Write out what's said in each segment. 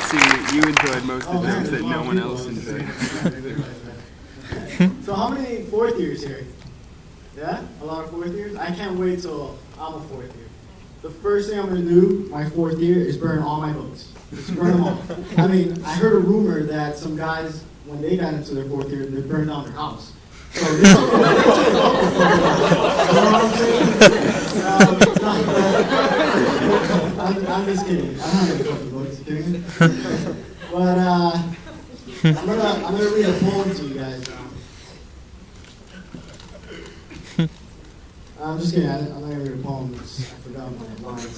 see you enjoyed most of them that no one else enjoyed. So how many fourth years here? Yeah? A lot of fourth years? I can't wait till I'm a fourth year. The first thing I'm going to do my fourth year is burn all my books. Just burn them all. I mean, I heard a rumor that some guys, when they got into their fourth year, they burned down their house. So this is what I'm saying? I'm just kidding. I don't have any fucking books. You kidding me? But I'm gonna read a poem to you guys. I'm just kidding. I'm not gonna read a poem. I forgot my lines.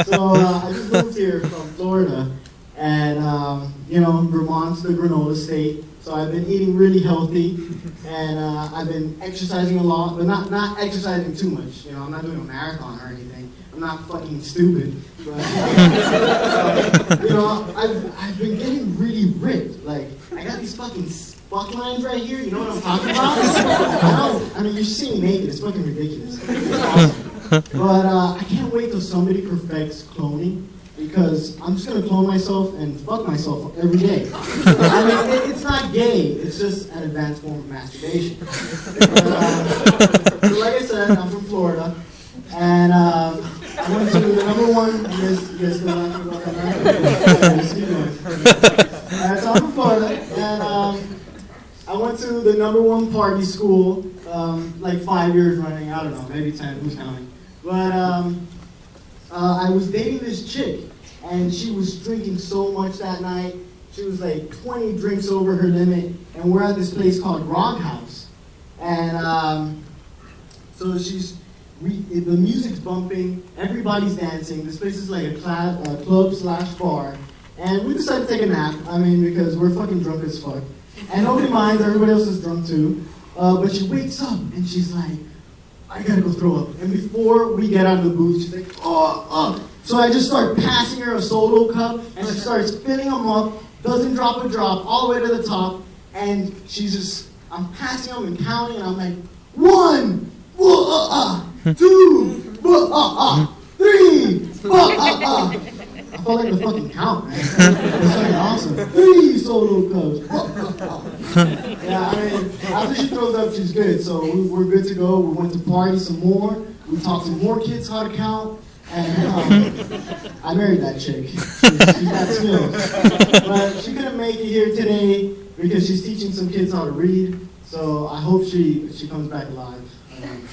So I just moved here from Florida, and Vermont's the granola state. So I've been eating really healthy, and I've been exercising a lot, but not exercising too much. I'm not doing a marathon or anything. I'm not fucking stupid. But I've been getting really ripped. Like I got these fucking fuck lines right here. You know what I'm talking about? I mean, you're seeing naked. It's fucking ridiculous. It's awesome. But I can't wait till somebody perfects cloning. Because I'm just going to clone myself and fuck myself every day. I mean, it's not gay. It's just an advanced form of masturbation. So like I said, I'm from Florida. And I went to the number one... You guys still laughing about that, right? So I'm from Florida. And I went to the number one party school, like 5 years running. I don't know, maybe 10. Who's counting? But... I was dating this chick, and she was drinking so much that night. She was like 20 drinks over her limit, and we're at this place called Grog House. And so the music's bumping, everybody's dancing. This place is like a club/bar. And we decided to take a nap, because we're fucking drunk as fuck. And nobody minds, everybody else is drunk too. But she wakes up, and she's like, I gotta go throw up. And before we get out of the booth, she's like, oh. So I just start passing her a solo cup, and she starts filling them up, doesn't drop a drop, all the way to the top, and I'm passing them and counting, and I'm like, 1, 2, 3, I felt like the fucking count, man. It was fucking awesome. 3 solo cups. Yeah, after she throws up, she's good. So we're good to go. We went to party some more. We taught some more kids how to count. And I married that chick. She's got skills. But she couldn't make it here today because she's teaching some kids how to read. So I hope she comes back alive.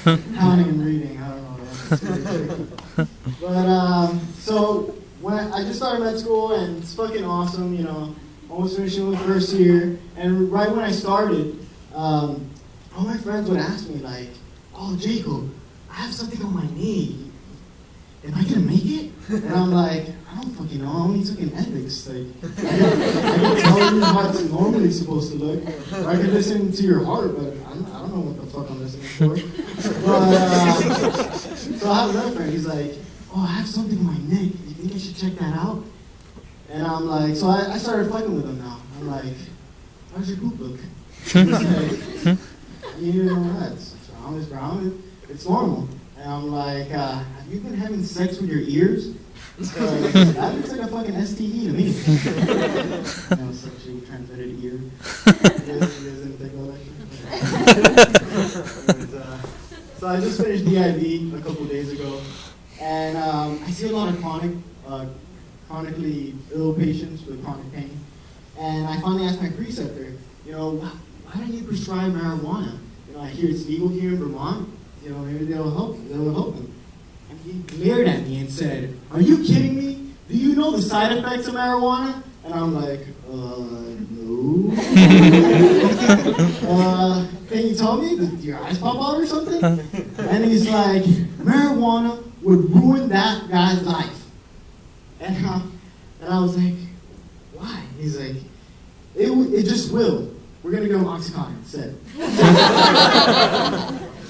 Counting and reading, I don't know. That's really tricky. But so when I just started med school, and it's fucking awesome, almost finishing the first year. And right when I started, all my friends would ask me like, oh, Jeyko, I have something on my knee. Am I gonna make it? And I'm like, I don't fucking know. I only took an ethics. Like, I can tell you how it's normally supposed to look. Or I can listen to your heart, but I don't know what the fuck I'm listening for. But so I have another friend. He's like, oh, I have something on my neck. You think I should check that out? And I'm like, so I started fucking with him now. I'm like, how's your poop look? He's like, you know that. It's brown. It's normal. And I'm like, have you been having sex with your ears? That looks like a fucking STD to me. Sexually transmitted ear. You guys didn't think about that? So I just finished DIV a couple days ago. And I see a lot of chronically ill patients with chronic pain. And I finally asked my preceptor, why don't you prescribe marijuana? I hear it's legal here in Vermont. Maybe they'll help them. And he glared at me and said, are you kidding me? Do you know the side effects of marijuana? And I'm like, no. Can you tell me? Did your eyes pop out or something? And he's like, marijuana would ruin that guy's life. And I was like, why? He's like, it just will. We're going to go Oxycontin instead.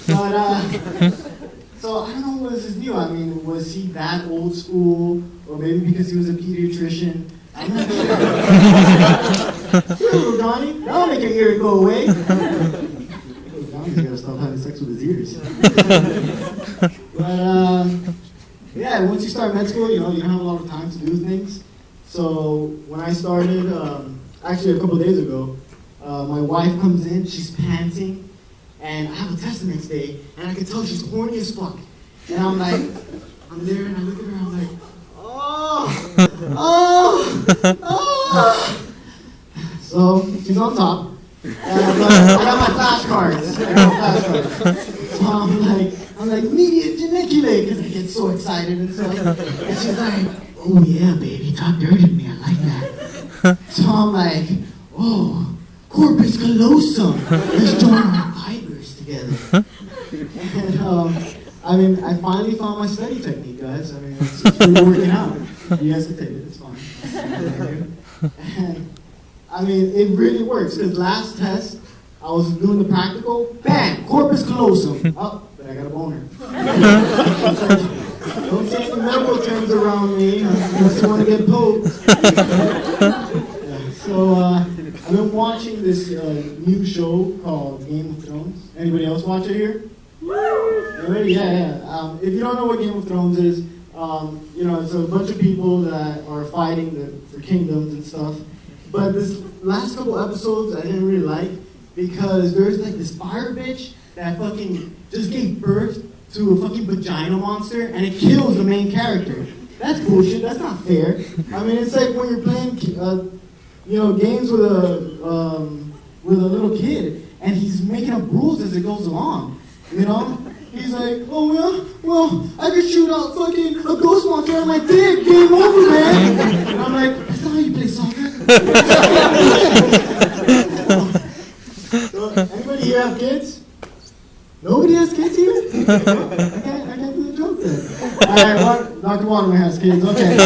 But, so I don't know what this is new. Was he that old school? Or maybe because he was a pediatrician? I'm not sure. Here, Johnny. That'll make your ear go away. Johnny's got to stop having sex with his ears. But, yeah, once you start med school, you don't have a lot of time to do things. So when I started, actually a couple days ago, my wife comes in, she's panting, and I have a test the next day, and I can tell she's horny as fuck. And I'm like, I'm there and I look at her, I'm like, oh. So she's on top. And I got my flashcards. So I'm like, media geniculate, because I get so excited and stuff. And she's like, oh yeah, baby, talk dirty to me, I like that. So I'm like, oh, corpus callosum, let's join our fibers together. And I finally found my study technique, guys. It's really working out. You guys can take it, it's fine. And it really works, because last test, I was doing the practical, bam, corpus callosum. Oh, but I got a boner. Don't say the medical terms around me, unless you want to get poked. Yeah, so, I've been watching this new show called Game of Thrones. Anybody else watch it here? Anybody? Yeah. If you don't know what Game of Thrones is, it's a bunch of people that are fighting for kingdoms and stuff. But this last couple episodes I didn't really like, because there's like this fire bitch that fucking just gave birth to a fucking vagina monster, and it kills the main character. That's bullshit. That's not fair. It's like when you're playing, games with a little kid, and he's making up rules as it goes along. He's like, oh well, I could shoot out fucking a ghost monster on my dick. Game over, man. And I'm like, that's not how you play soccer. So, anybody here have kids? Nobody has kids here? I can't do the joke then. Alright, Dr. Waterman has kids. Okay,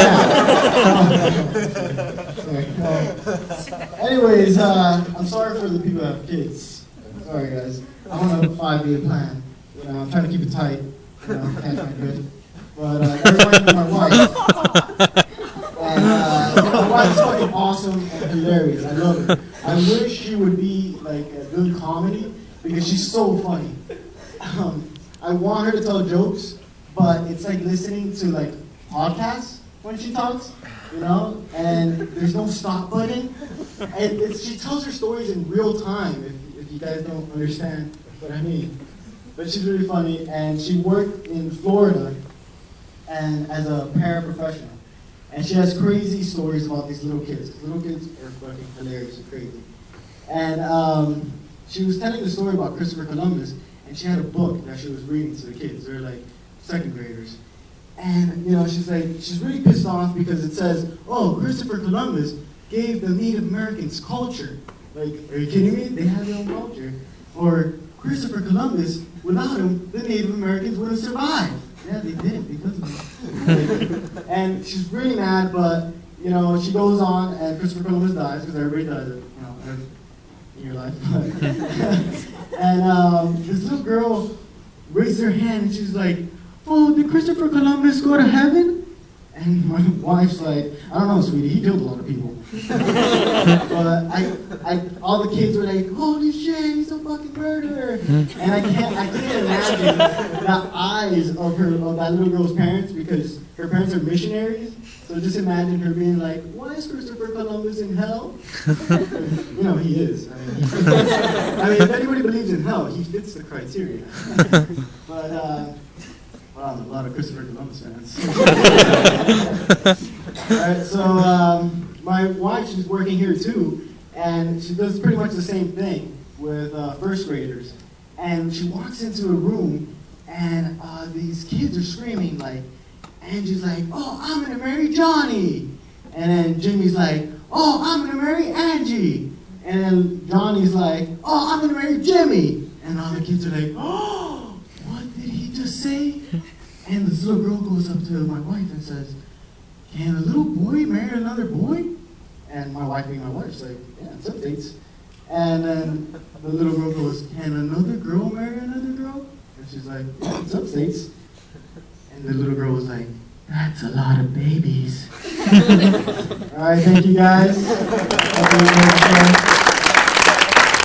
sorry. Anyways, I'm sorry for the people that have kids. Sorry, guys. I'm on a 5-year plan. I'm trying to keep it tight. Can't find good. But everyone knows my wife. And my wife's fucking awesome and hilarious. I love her. I wish she would be like a good comedy, because she's so funny. I want her to tell jokes, but it's like listening to like podcasts when she talks, and there's no stop button. And she tells her stories in real time, if you guys don't understand what I mean. But she's really funny, and she worked in Florida and as a paraprofessional. And she has crazy stories about these little kids. Little kids are fucking hilarious and crazy. And she was telling the story about Christopher Columbus, and she had a book that she was reading to the kids. They're like second graders. And, she's really pissed off because it says, oh, Christopher Columbus gave the Native Americans culture. Like, are you kidding me? They had their own culture. Or Christopher Columbus, without him, the Native Americans would have survived. Yeah, they did, because of him. And she's really mad, but, she goes on, and Christopher Columbus dies, because everybody dies, in your life. And this little girl raised her hand, and she's like, oh, did Christopher Columbus go to heaven? And my wife's like, I don't know, sweetie, he killed a lot of people. But all the kids were like, holy shit, he's a fucking murderer. And I can't imagine the eyes of that little girl's parents, because her parents are missionaries. So just imagine her being like, why is Christopher Columbus in hell? He is. If anybody believes in hell, he fits the criteria. But, wow, a lot of Christopher Columbus fans. Alright, so my wife, she's working here too, and she does pretty much the same thing with first graders. And she walks into a room, and these kids are screaming, like, Angie's like, oh, I'm gonna marry Johnny. And then Jimmy's like, oh, I'm gonna marry Angie. And then Johnny's like, oh, I'm gonna marry Jimmy. And all the kids are like, oh, what did he just say? And this little girl goes up to my wife and says, can a little boy marry another boy? And my wife being my wife, she's like, yeah, it's updates. And then the little girl goes, can another girl marry another girl? And she's like, yeah, it's updates. And the little girl was like, that's a lot of babies. All right, thank you guys.